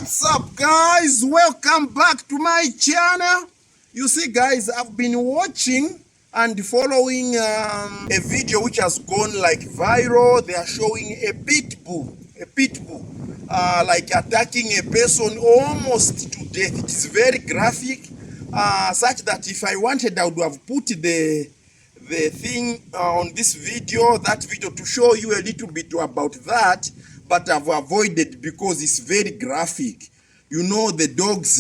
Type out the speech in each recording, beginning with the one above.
What's up, guys? Welcome back to my channel. You see, guys, I've been watching and following a video which has gone like viral. They are showing a pit bull like attacking a person almost to death. It is very graphic, such that if I wanted, I would have put the thing on this video, that video, to show you a little bit about that, but I've avoided because it's very graphic. You know, the dogs,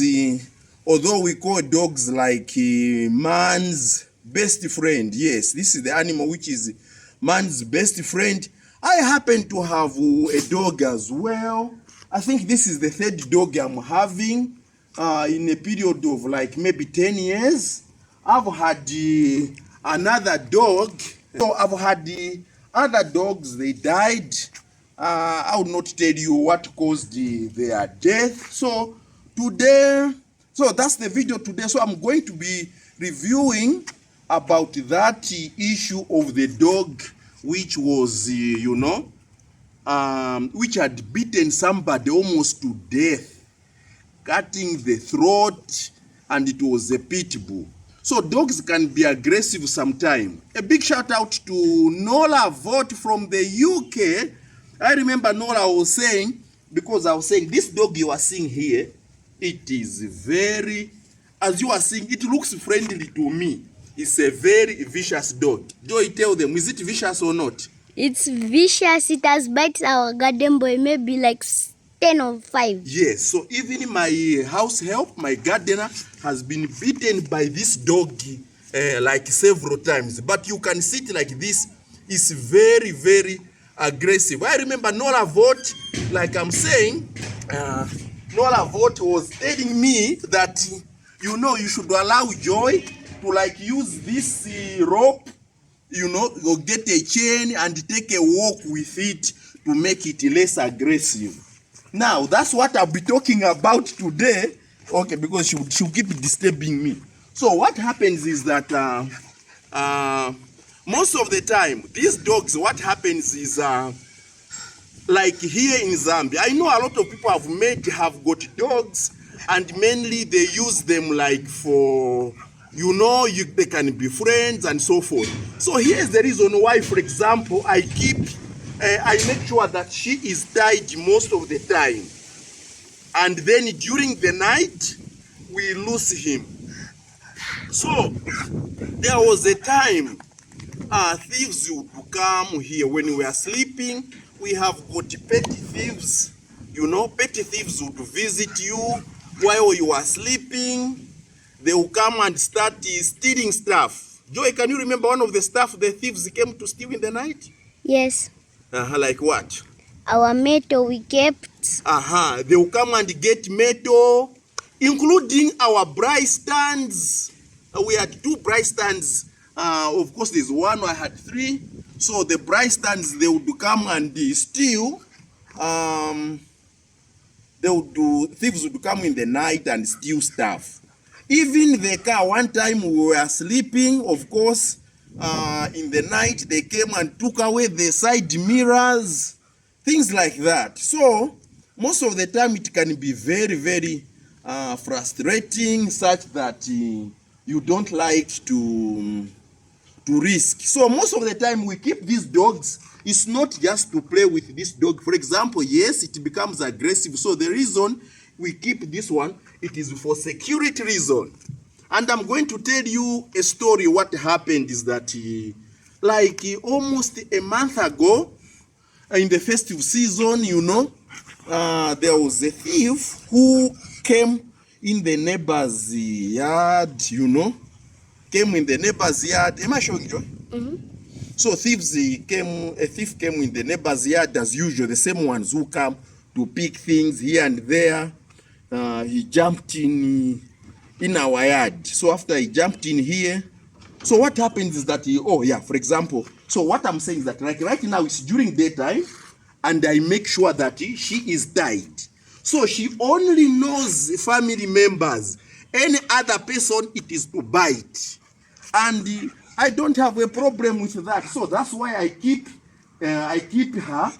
although we call dogs like man's best friend, yes, this is the animal which is man's best friend. I happen to have a dog as well. I think this is the third dog I'm having in a period of like maybe 10 years. I've had another dog. So I've had other dogs, they died. I will not tell you what caused their death. So today, so that's the video today. So I'm going to be reviewing about that issue of the dog which was, which had beaten somebody almost to death, cutting the throat, and it was a pit bull. So dogs can be aggressive sometimes. A big shout out to Nola Vote from the UK. I remember Nola was saying, because I was saying this dog you are seeing here, it is very, as you are seeing, it looks friendly to me. It's a very vicious dog. Joy, tell them, is it vicious or not? It's vicious. It has bites our garden boy, maybe like 10 or 5. Yes, so even my house help, my gardener, has been beaten by this dog like several times. But you can see it like this. It's very, very aggressive. I remember Nola Vote, like I'm saying, Nola Vote was telling me that, you know, you should allow Joy to like use this rope, you know, or get a chain and take a walk with it to make it less aggressive. Now, that's what I'll be talking about today, okay, because she'll keep disturbing me. So what happens is that most of the time, these dogs, what happens is, like here in Zambia, I know a lot of people have got dogs, and mainly they use them like for, you know, they can be friends and so forth. So here's the reason why, for example, I make sure that she is tied most of the time. And then during the night, we lose him. So there was a time thieves would come here when we are sleeping. We have got petty thieves. You know, petty thieves would visit you while you are sleeping. They will come and start stealing stuff. Joy, can you remember one of the stuff the thieves came to steal in the night? Yes. Like what? Our metal we kept. They will come and get metal, including our braai stands. We had 2 braai stands. Of course, there's one, I had 3. So the braai stands, they would come and steal. Thieves would come in the night and steal stuff. Even the car, one time we were sleeping, of course, in the night, they came and took away the side mirrors, things like that. So most of the time it can be very, very frustrating, such that you don't like to risk. So most of the time we keep these dogs. It's not just to play with this dog. For example, yes, it becomes aggressive. So the reason we keep this one, it is for security reason. And I'm going to tell you a story. What happened is that like almost a month ago, in the festive season, you know, there was a thief who came in the neighbor's yard, you know, came in the neighbor's yard. Am I showing you? Mm-hmm. So a thief came in the neighbor's yard as usual, the same ones who come to pick things here and there. He jumped in our yard. So after he jumped in here, so what happens is that for example, so what I'm saying is that like right now it's during daytime, and I make sure that she is tied. So she only knows family members. Any other person, it is to bite. And I don't have a problem with that. So that's why I keep her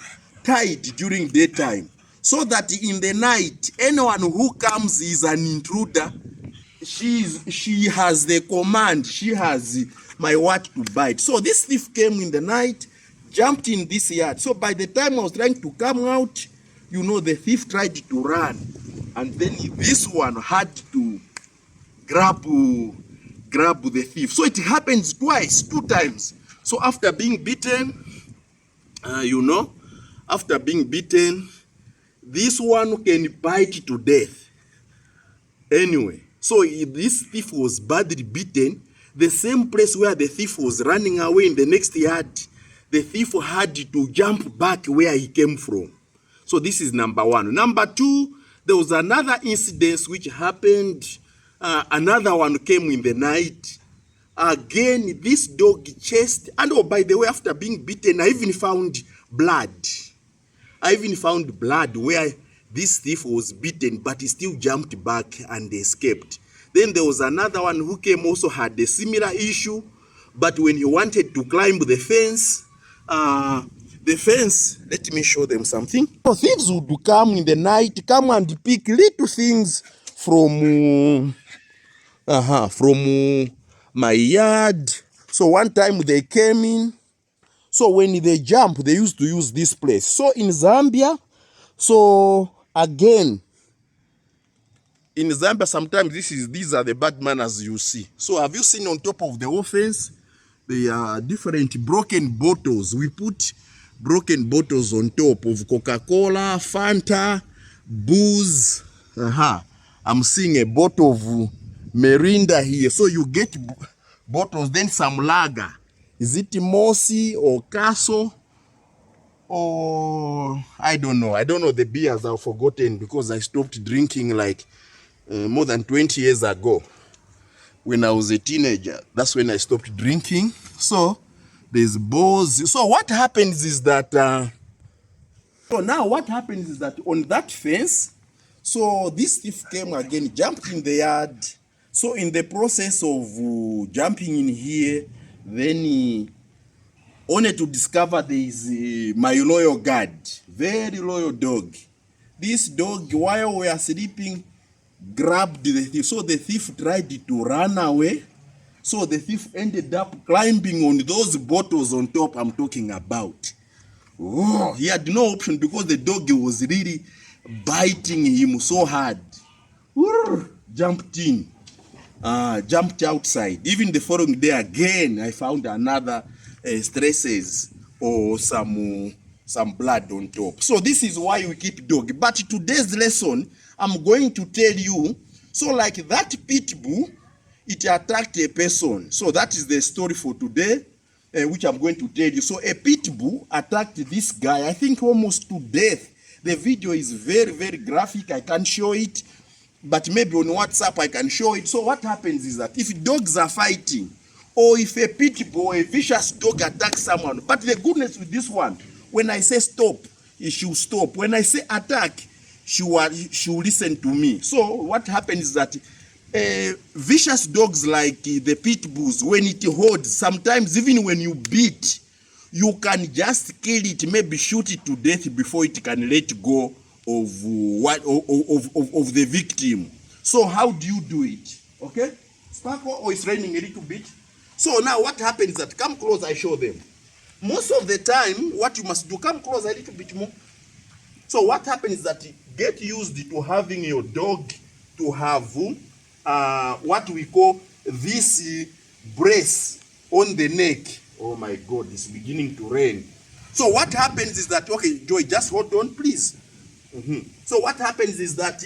tied during daytime. so that in the night, anyone who comes is an intruder. She has the command, she has my word to bite. So this thief came in the night, jumped in this yard. So by the time I was trying to come out, you know, the thief tried to run, and then this one had to grab the thief. So it happens twice, 2 times. So after being beaten, you know, after being beaten, this one can bite to death. Anyway, so this thief was badly beaten. The same place where the thief was running away in the next yard, the thief had to jump back where he came from. So this is number 1. Number 2, there was another incident which happened. Another one came in the night. Again, this dog chased, and oh, by the way, after being beaten, I even found blood. I even found blood where this thief was beaten, but he still jumped back and escaped. Then there was another one who came, also had a similar issue, but when he wanted to climb the fence, let me show them something. So thieves would come in the night, come and pick little things from my yard. So one time they came in. So when they jump, they used to use this place. So in Zambia, so again, in Zambia, sometimes these are the bad manners you see. So have you seen on top of the offense, there are different broken bottles. We put broken bottles on top of Coca-Cola, Fanta, booze. I'm seeing a bottle of Mirinda here. So you get bottles, then some lager. Is it Mossy or Castle? Or I don't know. I don't know the beers. I've forgotten because I stopped drinking like more than 20 years ago. When I was a teenager, that's when I stopped drinking. So there's booze. So what happens is that on that fence, so this thief came again, jumped in the yard. So in the process of jumping in here, then he only to discover there is my loyal guard, very loyal dog. This dog, while we are sleeping, grabbed the thief. So the thief tried to run away. So the thief ended up climbing on those bottles on top I'm talking about. Oh, he had no option because the dog was really biting him so hard. Jumped in. Jumped outside. Even the following day again, I found another stresses or some blood on top. So this is why we keep dog. But today's lesson, I'm going to tell you, so like that pit bull, it attacked a person. So that is the story for today, which I'm going to tell you. So a pit bull attacked this guy, I think almost to death. The video is very, very graphic. I can't show it. But maybe on WhatsApp I can show it. So what happens is that if dogs are fighting, or if a pit bull, a vicious dog attacks someone, but the goodness with this one, when I say stop, she will stop. When I say attack, she will listen to me. So what happens is that vicious dogs like the pit bulls, when it holds, sometimes even when you beat, you can just kill it, maybe shoot it to death before it can let go of the victim. So how do you do it? Okay, Sparkle, or it's raining a little bit. So now what happens is that, come close, I show them. Most of the time, what you must do, come close a little bit more. So what happens is that get used to having your dog to have what we call this brace on the neck. Oh my God, it's beginning to rain. So what happens is that, okay, Joy, just hold on, please. So what happens is that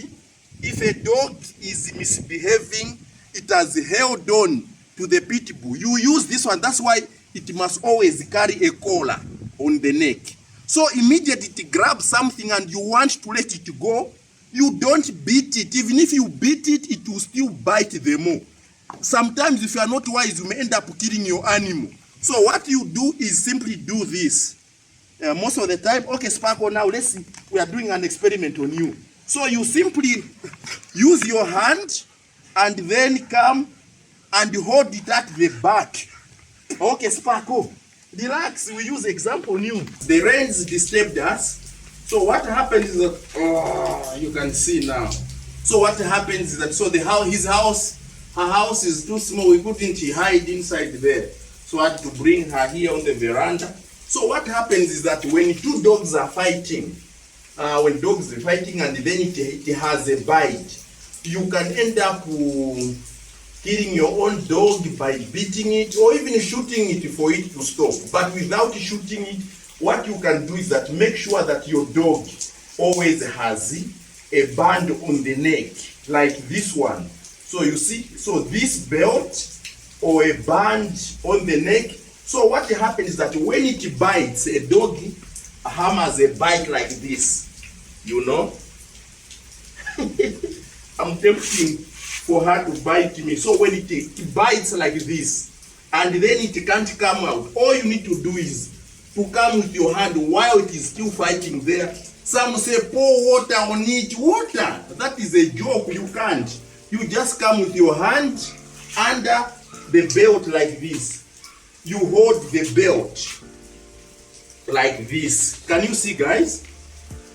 if a dog is misbehaving, it has held on to the pit bull. You use this one. That's why it must always carry a collar on the neck. So immediately it grabs something and you want to let it go, you don't beat it. Even if you beat it, it will still bite the more. Sometimes if you are not wise, you may end up killing your animal. So what you do is simply do this. Most of the time, okay, Sparkle, now let's see. We are doing an experiment on you. So you simply use your hand and then come and hold it at the back. Okay, Sparkle, relax. We use example new. The rains disturbed us. So what happens is that, you can see now. So what happens is that, so her house is too small. We couldn't hide inside there. So I had to bring her here on the veranda. So what happens is that when two dogs are fighting, and then it has a bite, you can end up killing your own dog by beating it or even shooting it for it to stop. But without shooting it, what you can do is that make sure that your dog always has a band on the neck, like this one. So you see, so this belt or a band on the neck. So what happens is that when it bites, a dog hammers a bite like this, you know. I'm tempting for her to bite me. So when it bites like this, and then it can't come out, all you need to do is to come with your hand while it is still fighting there. Some say pour water on it. Water, that is a joke. You can't. You just come with your hand under the belt like this. You hold the belt like this. Can you see, guys?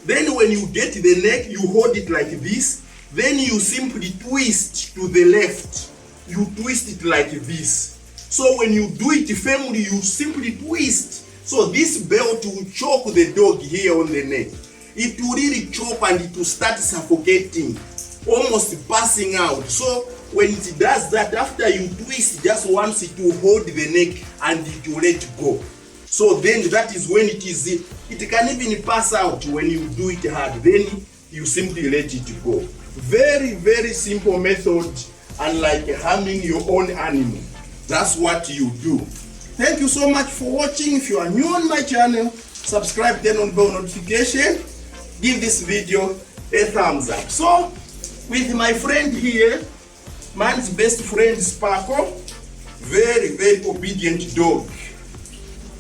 Then when you get the neck, you hold it like this. Then you simply twist to the left. You twist it like this. So when you do it firmly, you simply twist. So this belt will choke the dog here on the neck. It will really choke and it will start suffocating, almost passing out. So when it does that, after you twist just once, it will hold the neck and it will let go. So then that is when it can even pass out when you do it hard. Then you simply let it go. Very, very simple method, unlike harming your own animal. That's what you do. Thank you so much for watching. If you are new on my channel, subscribe, turn on bell notification, give this video a thumbs up. So, with my friend here, man's best friend Sparkle, very, very obedient dog.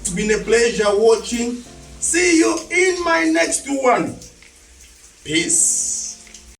It's been a pleasure watching. See you in my next one. Peace.